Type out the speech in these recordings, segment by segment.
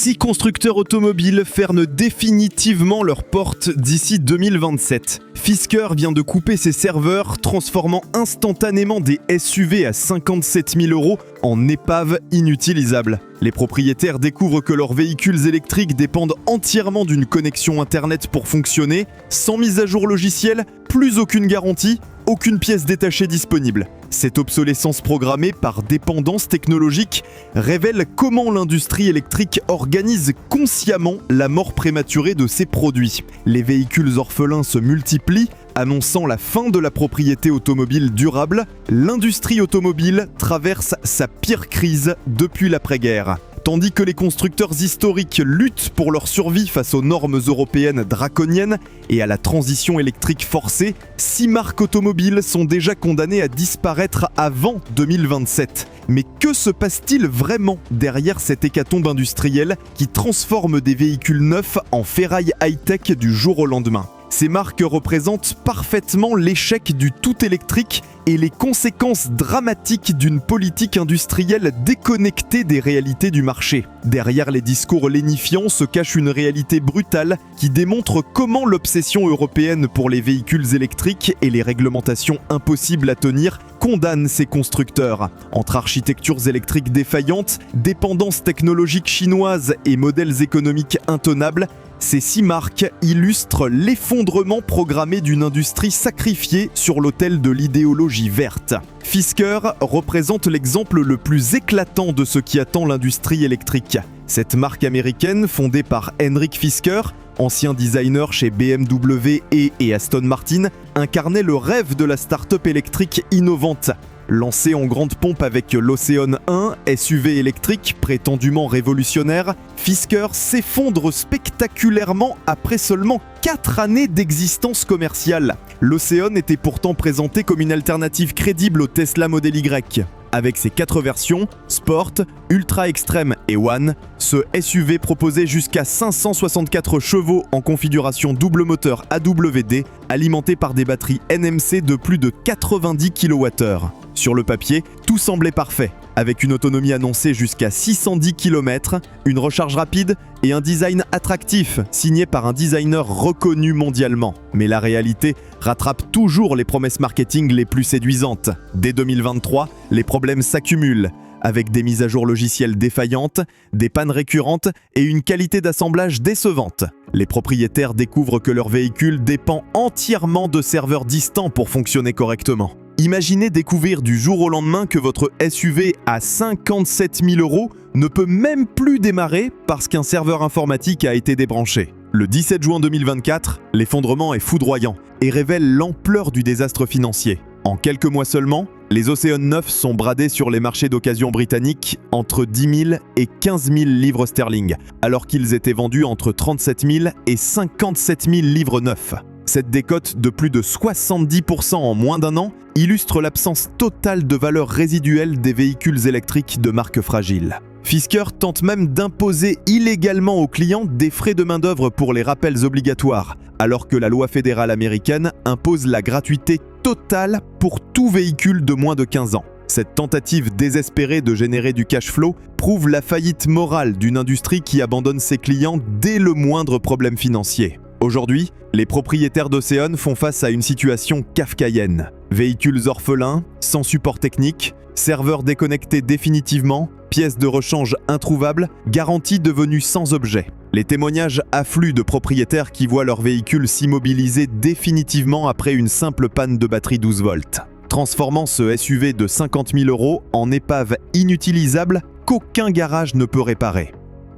6 constructeurs automobiles ferment définitivement leurs portes d'ici 2027. Fisker vient de couper ses serveurs, transformant instantanément des SUV à 57 000 € en épaves inutilisables. Les propriétaires découvrent que leurs véhicules électriques dépendent entièrement d'une connexion Internet pour fonctionner, sans mise à jour logicielle, plus aucune garantie, aucune pièce détachée disponible. Cette obsolescence programmée par dépendance technologique révèle comment l'industrie électrique organise consciemment la mort prématurée de ses produits. Les véhicules orphelins se multiplient, annonçant la fin de la propriété automobile durable. L'industrie automobile traverse sa pire crise depuis l'après-guerre. Tandis que les constructeurs historiques luttent pour leur survie face aux normes européennes draconiennes et à la transition électrique forcée, 6 marques automobiles sont déjà condamnées à disparaître avant 2027. Mais que se passe-t-il vraiment derrière cette hécatombe industrielle qui transforme des véhicules neufs en ferraille high-tech du jour au lendemain ? Ces marques représentent parfaitement l'échec du tout électrique et les conséquences dramatiques d'une politique industrielle déconnectée des réalités du marché. Derrière les discours lénifiants se cache une réalité brutale qui démontre comment l'obsession européenne pour les véhicules électriques et les réglementations impossibles à tenir condamnent ces constructeurs. Entre architectures électriques défaillantes, dépendances technologiques chinoises et modèles économiques intenables, ces 6 marques illustrent l'effondrement programmé d'une industrie sacrifiée sur l'autel de l'idéologie verte. Fisker représente l'exemple le plus éclatant de ce qui attend l'industrie électrique. Cette marque américaine, fondée par Henrik Fisker, ancien designer chez BMW et Aston Martin, incarnait le rêve de la start-up électrique innovante. Lancé en grande pompe avec l'Ocean 1, SUV électrique prétendument révolutionnaire, Fisker s'effondre spectaculairement après seulement 4 années d'existence commerciale. L'Ocean était pourtant présenté comme une alternative crédible au Tesla Model Y. Avec ses 4 versions, Sport, Ultra Extreme et One, ce SUV proposait jusqu'à 564 chevaux en configuration double moteur AWD, alimenté par des batteries NMC de plus de 90 kWh. Sur le papier, tout semblait parfait, avec une autonomie annoncée jusqu'à 610 km, une recharge rapide et un design attractif, signé par un designer reconnu mondialement. Mais la réalité rattrape toujours les promesses marketing les plus séduisantes. Dès 2023, les problèmes s'accumulent, avec des mises à jour logicielles défaillantes, des pannes récurrentes et une qualité d'assemblage décevante. Les propriétaires découvrent que leur véhicule dépend entièrement de serveurs distants pour fonctionner correctement. Imaginez découvrir du jour au lendemain que votre SUV à 57 000 € ne peut même plus démarrer parce qu'un serveur informatique a été débranché. Le 17 juin 2024, l'effondrement est foudroyant et révèle l'ampleur du désastre financier. En quelques mois seulement, les Ocean 9 sont bradés sur les marchés d'occasion britanniques entre 10 000 et 15 000 livres sterling, alors qu'ils étaient vendus entre 37 000 et 57 000 livres neufs. Cette décote de plus de 70% en moins d'un an illustre l'absence totale de valeur résiduelle des véhicules électriques de marque fragile. Fisker tente même d'imposer illégalement aux clients des frais de main-d'œuvre pour les rappels obligatoires, alors que la loi fédérale américaine impose la gratuité totale pour tout véhicule de moins de 15 ans. Cette tentative désespérée de générer du cash flow prouve la faillite morale d'une industrie qui abandonne ses clients dès le moindre problème financier. Aujourd'hui, les propriétaires d'Ocean font face à une situation kafkaïenne. Véhicules orphelins, sans support technique, serveurs déconnectés définitivement, pièces de rechange introuvables, garanties devenues sans objet. Les témoignages affluent de propriétaires qui voient leur véhicule s'immobiliser définitivement après une simple panne de batterie 12 volts, transformant ce SUV de 50 000 € en épave inutilisable qu'aucun garage ne peut réparer.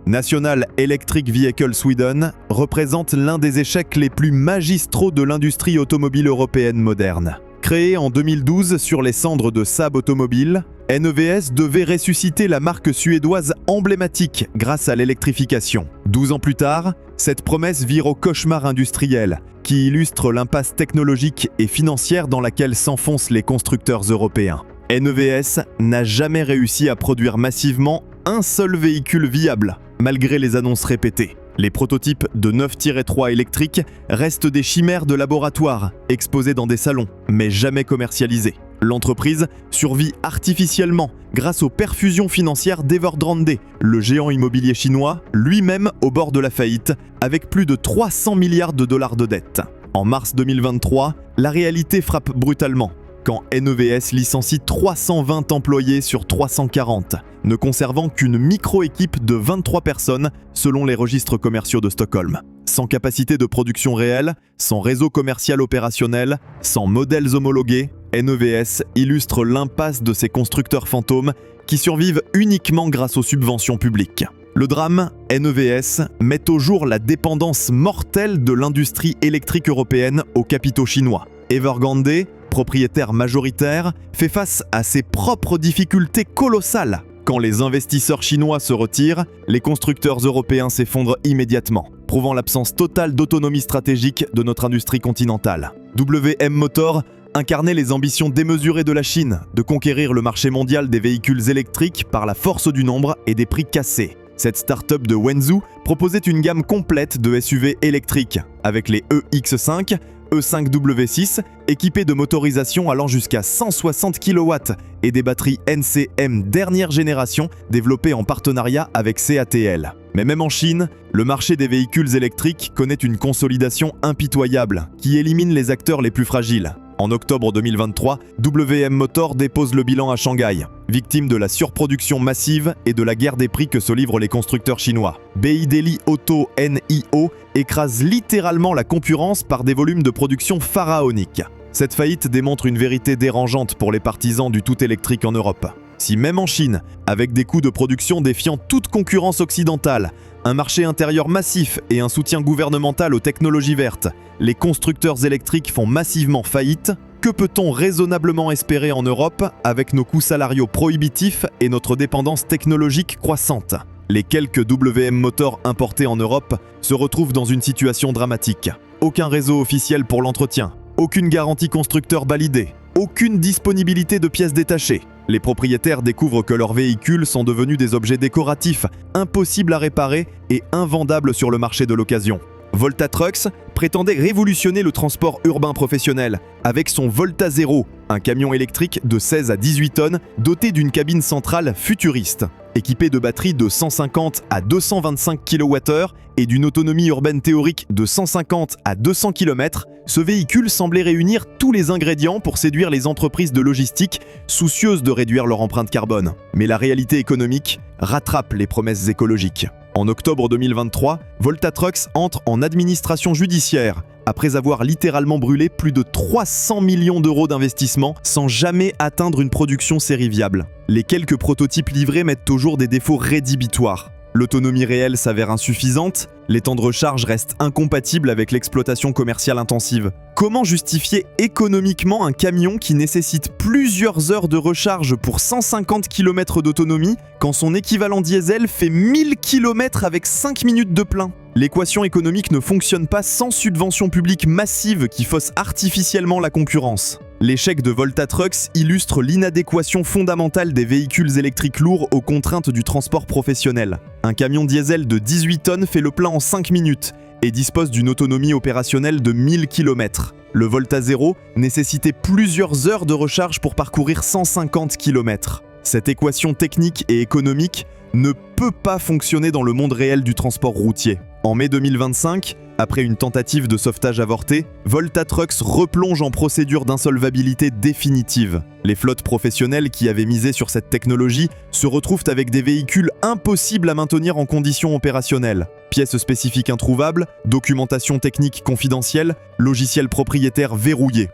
National Electric Vehicle Sweden représente l'un des échecs les plus magistraux de l'industrie automobile européenne moderne. Créé en 2012 sur les cendres de Saab Automobile, NEVS devait ressusciter la marque suédoise emblématique grâce à l'électrification. 12 ans plus tard, cette promesse vire au cauchemar industriel, qui illustre l'impasse technologique et financière dans laquelle s'enfoncent les constructeurs européens. NEVS n'a jamais réussi à produire massivement un seul véhicule viable, malgré les annonces répétées. Les prototypes de 9-3 électriques restent des chimères de laboratoire, exposés dans des salons, mais jamais commercialisés. L'entreprise survit artificiellement grâce aux perfusions financières d'Evergrande, le géant immobilier chinois, lui-même au bord de la faillite, avec plus de 300 milliards de dollars de dettes. En mars 2023, la réalité frappe brutalement, quand NEVS licencie 320 employés sur 340, ne conservant qu'une micro-équipe de 23 personnes selon les registres commerciaux de Stockholm. Sans capacité de production réelle, sans réseau commercial opérationnel, sans modèles homologués, NEVS illustre l'impasse de ces constructeurs fantômes qui survivent uniquement grâce aux subventions publiques. Le drame, NEVS met au jour la dépendance mortelle de l'industrie électrique européenne aux capitaux chinois. Evergrande, propriétaire majoritaire, fait face à ses propres difficultés colossales. Quand les investisseurs chinois se retirent, les constructeurs européens s'effondrent immédiatement, prouvant l'absence totale d'autonomie stratégique de notre industrie continentale. WM Motor incarnait les ambitions démesurées de la Chine de conquérir le marché mondial des véhicules électriques par la force du nombre et des prix cassés. Cette start-up de Wenzhou proposait une gamme complète de SUV électriques, avec les EX5, E5W6, équipés de motorisation allant jusqu'à 160 kW et des batteries NCM dernière génération développées en partenariat avec CATL. Mais même en Chine, le marché des véhicules électriques connaît une consolidation impitoyable qui élimine les acteurs les plus fragiles. En octobre 2023, WM Motor dépose le bilan à Shanghai, victime de la surproduction massive et de la guerre des prix que se livrent les constructeurs chinois. Beideli Auto NIO écrase littéralement la concurrence par des volumes de production pharaoniques. Cette faillite démontre une vérité dérangeante pour les partisans du tout électrique en Europe. Si même en Chine, avec des coûts de production défiant toute concurrence occidentale, un marché intérieur massif et un soutien gouvernemental aux technologies vertes, les constructeurs électriques font massivement faillite, que peut-on raisonnablement espérer en Europe avec nos coûts salariaux prohibitifs et notre dépendance technologique croissante ? Les quelques WM Motor importés en Europe se retrouvent dans une situation dramatique. Aucun réseau officiel pour l'entretien, aucune garantie constructeur validée, aucune disponibilité de pièces détachées. Les propriétaires découvrent que leurs véhicules sont devenus des objets décoratifs, impossibles à réparer et invendables sur le marché de l'occasion. Volta Trucks prétendait révolutionner le transport urbain professionnel avec son Volta Zero, un camion électrique de 16 à 18 tonnes doté d'une cabine centrale futuriste. Équipé de batteries de 150 à 225 kWh et d'une autonomie urbaine théorique de 150 à 200 km, ce véhicule semblait réunir tous les ingrédients pour séduire les entreprises de logistique soucieuses de réduire leur empreinte carbone. Mais la réalité économique rattrape les promesses écologiques. En octobre 2023, Volta Trucks entre en administration judiciaire après avoir littéralement brûlé plus de 300 millions d'euros d'investissement sans jamais atteindre une production série viable. Les quelques prototypes livrés mettent au jour des défauts rédhibitoires. L'autonomie réelle s'avère insuffisante, les temps de recharge restent incompatibles avec l'exploitation commerciale intensive. Comment justifier économiquement un camion qui nécessite plusieurs heures de recharge pour 150 km d'autonomie quand son équivalent diesel fait 1000 km avec 5 minutes de plein ? L'équation économique ne fonctionne pas sans subventions publiques massives qui faussent artificiellement la concurrence. L'échec de Volta Trucks illustre l'inadéquation fondamentale des véhicules électriques lourds aux contraintes du transport professionnel. Un camion diesel de 18 tonnes fait le plein en 5 minutes et dispose d'une autonomie opérationnelle de 1000 km. Le Volta Zero nécessitait plusieurs heures de recharge pour parcourir 150 km. Cette équation technique et économique ne peut pas fonctionner dans le monde réel du transport routier. En mai 2025, après une tentative de sauvetage avortée, Volta Trucks replonge en procédure d'insolvabilité définitive. Les flottes professionnelles qui avaient misé sur cette technologie se retrouvent avec des véhicules impossibles à maintenir en conditions opérationnelles. Pièces spécifiques introuvables, documentation technique confidentielle, logiciels propriétaires verrouillés.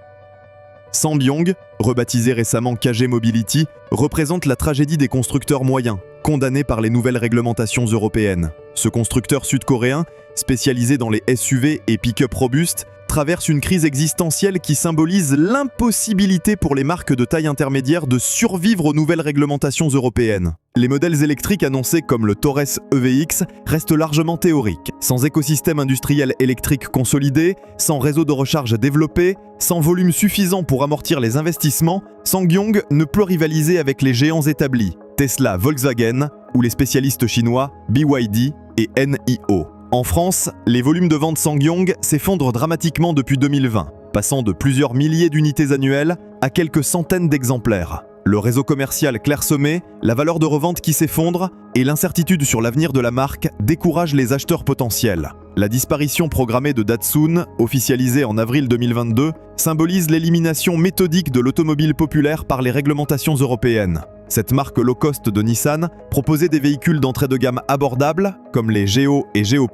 Ssangyong, rebaptisé récemment KG Mobility, représente la tragédie des constructeurs moyens, condamnés par les nouvelles réglementations européennes. Ce constructeur sud-coréen, spécialisé dans les SUV et pick-up robustes, traverse une crise existentielle qui symbolise l'impossibilité pour les marques de taille intermédiaire de survivre aux nouvelles réglementations européennes. Les modèles électriques annoncés comme le Taurus EVX restent largement théoriques. Sans écosystème industriel électrique consolidé, sans réseau de recharge développé, sans volume suffisant pour amortir les investissements, Ssangyong ne peut rivaliser avec les géants établis, Tesla, Volkswagen ou les spécialistes chinois BYD et NIO. En France, les volumes de vente Ssangyong s'effondrent dramatiquement depuis 2020. passant de plusieurs milliers d'unités annuelles à quelques centaines d'exemplaires. Le réseau commercial clairsemé, la valeur de revente qui s'effondre et l'incertitude sur l'avenir de la marque découragent les acheteurs potentiels. La disparition programmée de Datsun, officialisée en avril 2022, symbolise l'élimination méthodique de l'automobile populaire par les réglementations européennes. Cette marque low-cost de Nissan proposait des véhicules d'entrée de gamme abordables, comme les Geo et Geo+,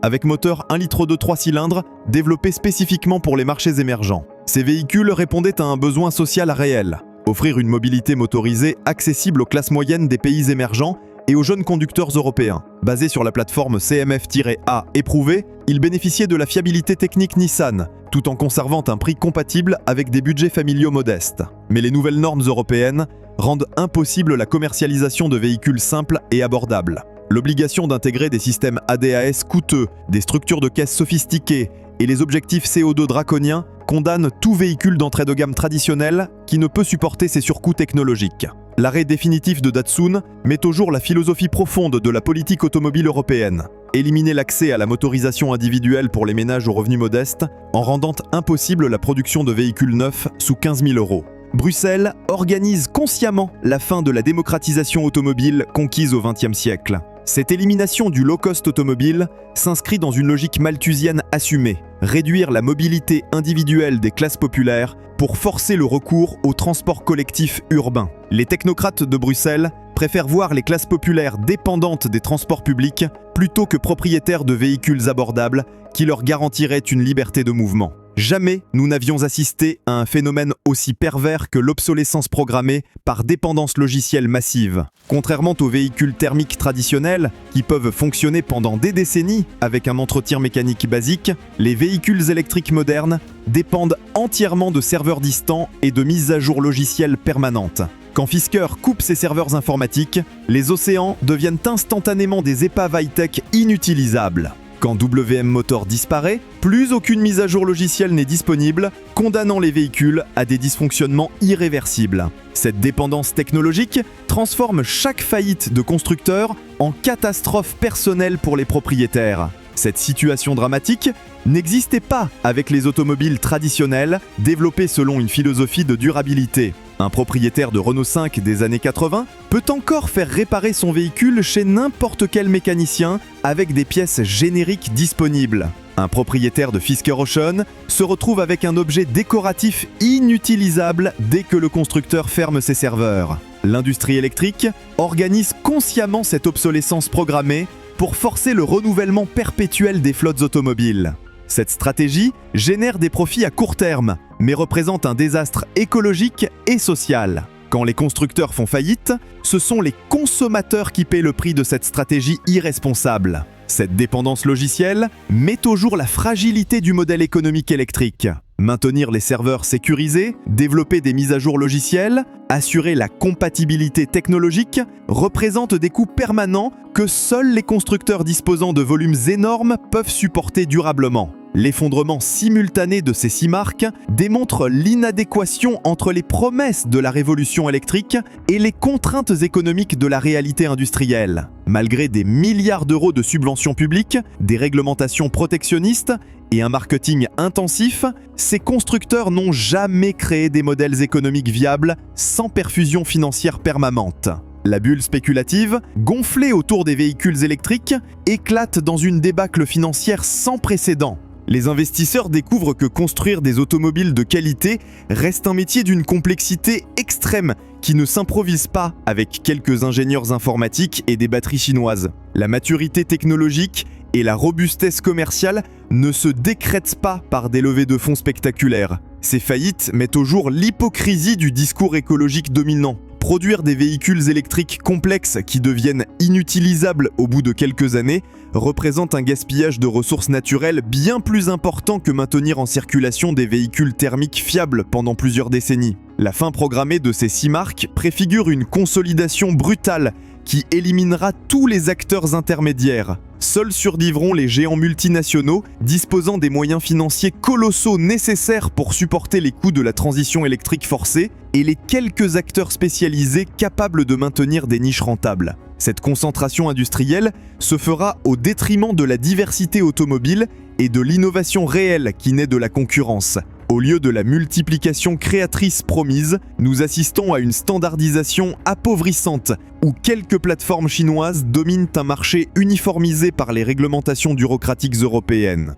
avec moteur 1,2 litre 3 cylindres, développés spécifiquement pour les marchés émergents. Ces véhicules répondaient à un besoin social réel. Offrir une mobilité motorisée accessible aux classes moyennes des pays émergents et aux jeunes conducteurs européens. Basé sur la plateforme CMF-A éprouvée, il bénéficiait de la fiabilité technique Nissan, tout en conservant un prix compatible avec des budgets familiaux modestes. Mais les nouvelles normes européennes rendent impossible la commercialisation de véhicules simples et abordables. L'obligation d'intégrer des systèmes ADAS coûteux, des structures de caisse sophistiquées et les objectifs CO2 draconiens condamne tout véhicule d'entrée de gamme traditionnel qui ne peut supporter ces surcoûts technologiques. L'arrêt définitif de Datsun met au jour la philosophie profonde de la politique automobile européenne. Éliminer l'accès à la motorisation individuelle pour les ménages aux revenus modestes en rendant impossible la production de véhicules neufs sous 15 000 €. Bruxelles organise consciemment la fin de la démocratisation automobile conquise au XXe siècle. Cette élimination du low-cost automobile s'inscrit dans une logique malthusienne assumée, réduire la mobilité individuelle des classes populaires pour forcer le recours au transport collectif urbain. Les technocrates de Bruxelles préfèrent voir les classes populaires dépendantes des transports publics plutôt que propriétaires de véhicules abordables qui leur garantiraient une liberté de mouvement. Jamais nous n'avions assisté à un phénomène aussi pervers que l'obsolescence programmée par dépendance logicielle massive. Contrairement aux véhicules thermiques traditionnels, qui peuvent fonctionner pendant des décennies avec un entretien mécanique basique, les véhicules électriques modernes dépendent entièrement de serveurs distants et de mises à jour logicielles permanentes. Quand Fisker coupe ses serveurs informatiques, les océans deviennent instantanément des épaves high-tech inutilisables. Quand WM Motor disparaît, plus aucune mise à jour logicielle n'est disponible, condamnant les véhicules à des dysfonctionnements irréversibles. Cette dépendance technologique transforme chaque faillite de constructeur en catastrophe personnelle pour les propriétaires. Cette situation dramatique n'existait pas avec les automobiles traditionnelles développées selon une philosophie de durabilité. Un propriétaire de Renault 5 des années 80 peut encore faire réparer son véhicule chez n'importe quel mécanicien avec des pièces génériques disponibles. Un propriétaire de Fisker Ocean se retrouve avec un objet décoratif inutilisable dès que le constructeur ferme ses serveurs. L'industrie électrique organise consciemment cette obsolescence programmée pour forcer le renouvellement perpétuel des flottes automobiles. Cette stratégie génère des profits à court terme, mais représente un désastre écologique et social. Quand les constructeurs font faillite, ce sont les consommateurs qui paient le prix de cette stratégie irresponsable. Cette dépendance logicielle met au jour la fragilité du modèle économique électrique. Maintenir les serveurs sécurisés, développer des mises à jour logicielles, assurer la compatibilité technologique représente des coûts permanents que seuls les constructeurs disposant de volumes énormes peuvent supporter durablement. L'effondrement simultané de ces 6 marques démontre l'inadéquation entre les promesses de la révolution électrique et les contraintes économiques de la réalité industrielle. Malgré des milliards d'euros de subventions publiques, des réglementations protectionnistes et un marketing intensif, ces constructeurs n'ont jamais créé des modèles économiques viables sans perfusion financière permanente. La bulle spéculative, gonflée autour des véhicules électriques, éclate dans une débâcle financière sans précédent. Les investisseurs découvrent que construire des automobiles de qualité reste un métier d'une complexité extrême qui ne s'improvise pas avec quelques ingénieurs informatiques et des batteries chinoises. La maturité technologique et la robustesse commerciale ne se décrètent pas par des levées de fonds spectaculaires. Ces faillites mettent au jour l'hypocrisie du discours écologique dominant. Produire des véhicules électriques complexes qui deviennent inutilisables au bout de quelques années représente un gaspillage de ressources naturelles bien plus important que maintenir en circulation des véhicules thermiques fiables pendant plusieurs décennies. La fin programmée de ces 6 marques préfigure une consolidation brutale qui éliminera tous les acteurs intermédiaires. Seuls survivront les géants multinationaux disposant des moyens financiers colossaux nécessaires pour supporter les coûts de la transition électrique forcée et les quelques acteurs spécialisés capables de maintenir des niches rentables. Cette concentration industrielle se fera au détriment de la diversité automobile et de l'innovation réelle qui naît de la concurrence. Au lieu de la multiplication créatrice promise, nous assistons à une standardisation appauvrissante, où quelques plateformes chinoises dominent un marché uniformisé par les réglementations bureaucratiques européennes.